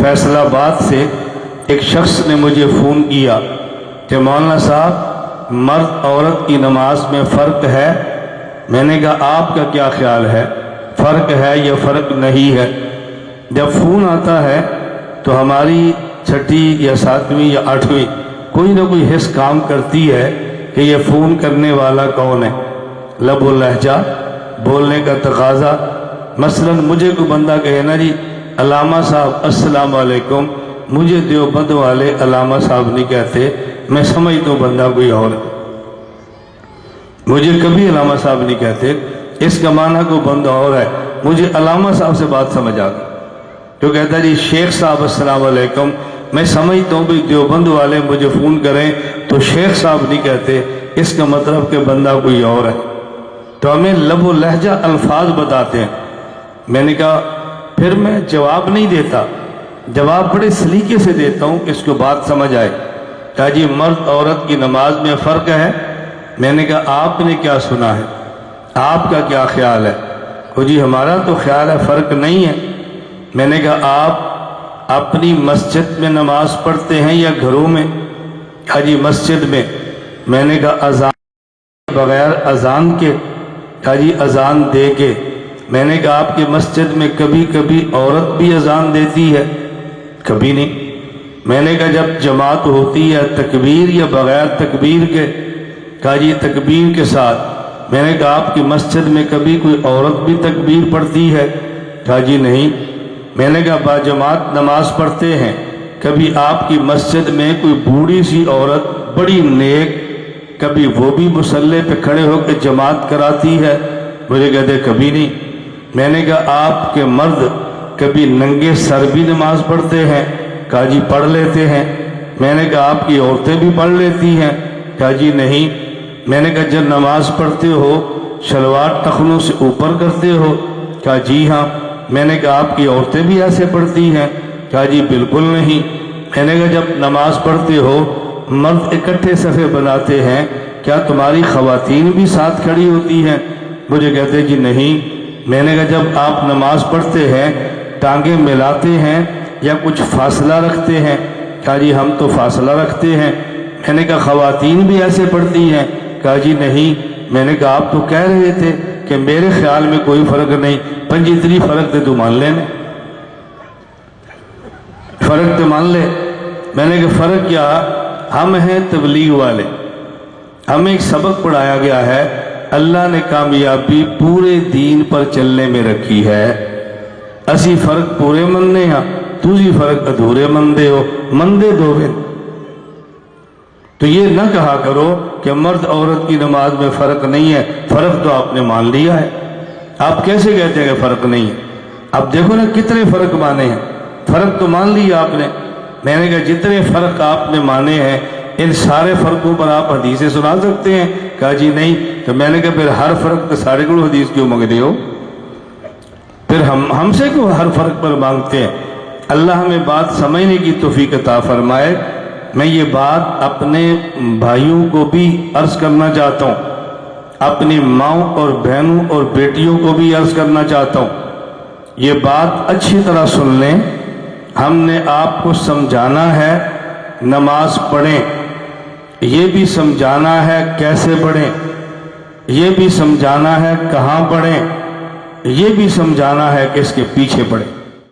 فیصل آباد سے ایک شخص نے مجھے فون کیا کہ مولانا صاحب مرد عورت کی نماز میں فرق ہے۔ میں نے کہا آپ کا کیا خیال ہے، فرق ہے یا فرق نہیں ہے؟ جب فون آتا ہے تو ہماری چھٹی یا ساتویں یا آٹھویں کوئی نہ کوئی حص کام کرتی ہے کہ یہ فون کرنے والا کون ہے، لب و لہجہ، بولنے کا تقاضا۔ مثلا مجھے کوئی بندہ کہے نا جی علامہ صاحب السلام علیکم، مجھے دیوبند والے علامہ صاحب نہیں کہتے، میں سمجھتا ہوں بندہ کوئی اور ہے، مجھے کبھی علامہ صاحب نہیں کہتے، اس کا معنی کوئی بندہ اور ہے۔ مجھے علامہ صاحب سے بات سمجھ آ گئی، جو کہتا ہے جی شیخ صاحب السلام علیکم، میں سمجھتا ہوں بھی دیوبند والے مجھے فون کریں تو شیخ صاحب نہیں کہتے، اس کا مطلب کہ بندہ کوئی اور ہے۔ تو ہمیں لب و لہجہ الفاظ بتاتے ہیں۔ میں نے کہا پھر میں جواب نہیں دیتا، جواب بڑے سلیقے سے دیتا ہوں کہ اس کو بات سمجھ آئے۔ کہا جی مرد عورت کی نماز میں فرق ہے۔ میں نے کہا آپ نے کیا سنا ہے، آپ کا کیا خیال ہے؟ کہ جی ہمارا تو خیال ہے فرق نہیں ہے۔ میں نے کہا آپ اپنی مسجد میں نماز پڑھتے ہیں یا گھروں میں؟ کہا جی مسجد میں۔ میں نے کہا اذان بغیر اذان کے؟ کہا جی اذان دے کے۔ میں نے کہا آپ کی مسجد میں کبھی کبھی عورت بھی اذان دیتی ہے؟ کبھی نہیں۔ میں نے کہا جب جماعت ہوتی ہے تکبیر یا بغیر تکبیر کے؟ کہا جی تکبیر کے ساتھ۔ میں نے کہا آپ کی مسجد میں کبھی کوئی عورت بھی تکبیر پڑھتی ہے؟ کہا جی نہیں۔ میں نے کہا باجماعت نماز پڑھتے ہیں، کبھی آپ کی مسجد میں کوئی بوڑھی سی عورت بڑی نیک کبھی وہ بھی مصلی پہ کھڑے ہو کے جماعت کراتی ہے؟ مجھے کہتے کبھی نہیں۔ میں نے کہا آپ کے مرد کبھی ننگے سر بھی نماز پڑھتے ہیں؟ کہا جی پڑھ لیتے ہیں۔ میں نے کہا آپ کی عورتیں بھی پڑھ لیتی ہیں؟ کہا جی نہیں۔ میں نے کہا جب نماز پڑھتے ہو شلوار ٹخنوں سے اوپر کرتے ہو؟ کہا جی ہاں۔ میں نے کہا آپ کی عورتیں بھی ایسے پڑھتی ہیں؟ کہا جی بالکل نہیں۔ میں نے کہا جب نماز پڑھتے ہو مرد اکٹھے صفے بناتے ہیں، کیا تمہاری خواتین بھی ساتھ کھڑی ہوتی ہیں؟ مجھے کہتے جی نہیں۔ میں نے کہا جب آپ نماز پڑھتے ہیں ٹانگیں ملاتے ہیں یا کچھ فاصلہ رکھتے ہیں؟ کہا جی ہم تو فاصلہ رکھتے ہیں۔ میں نے کہا خواتین بھی ایسے پڑھتی ہیں؟ کہا جی نہیں۔ میں نے کہا آپ تو کہہ رہے تھے کہ میرے خیال میں کوئی فرق نہیں، پنجیتری فرق تے تو مان لینے، فرق تے مان لے۔ میں نے کہا فرق کیا؟ ہم ہیں تبلیغ والے، ہمیں ایک سبق پڑھایا گیا ہے، اللہ نے کامیابی پورے دین پر چلنے میں رکھی ہے، اسی فرق پورے مننے ہاں، تُسی فرق ادھورے مندے ہو، مندے دو بن۔ تو یہ نہ کہا کرو کہ مرد عورت کی نماز میں فرق نہیں ہے، فرق تو آپ نے مان لیا ہے۔ آپ کیسے کہتے ہیں کہ فرق نہیں ہے؟ اب دیکھو نا کتنے فرق مانے ہیں، فرق تو مان لیا آپ نے۔ میں نے کہا جتنے فرق آپ نے مانے ہیں ان سارے فرقوں پر آپ حدیثیں سنا سکتے ہیں؟ کہا جی نہیں۔ تو میں نے کہا پھر ہر فرق تو سارے کو حدیث کیوں مانگ رہے ہو؟ پھر ہم سے کیوں ہر فرق پر مانگتے ہیں؟ اللہ ہمیں بات سمجھنے کی توفیق عطا فرمائے۔ میں یہ بات اپنے بھائیوں کو بھی عرض کرنا چاہتا ہوں، اپنی ماؤں اور بہنوں اور بیٹیوں کو بھی عرض کرنا چاہتا ہوں، یہ بات اچھی طرح سن لیں۔ ہم نے آپ کو سمجھانا ہے نماز پڑھیں، یہ بھی سمجھانا ہے کیسے پڑھیں، یہ بھی سمجھانا ہے کہاں پڑھیں، یہ بھی سمجھانا ہے کہ اس کے پیچھے پڑھیں۔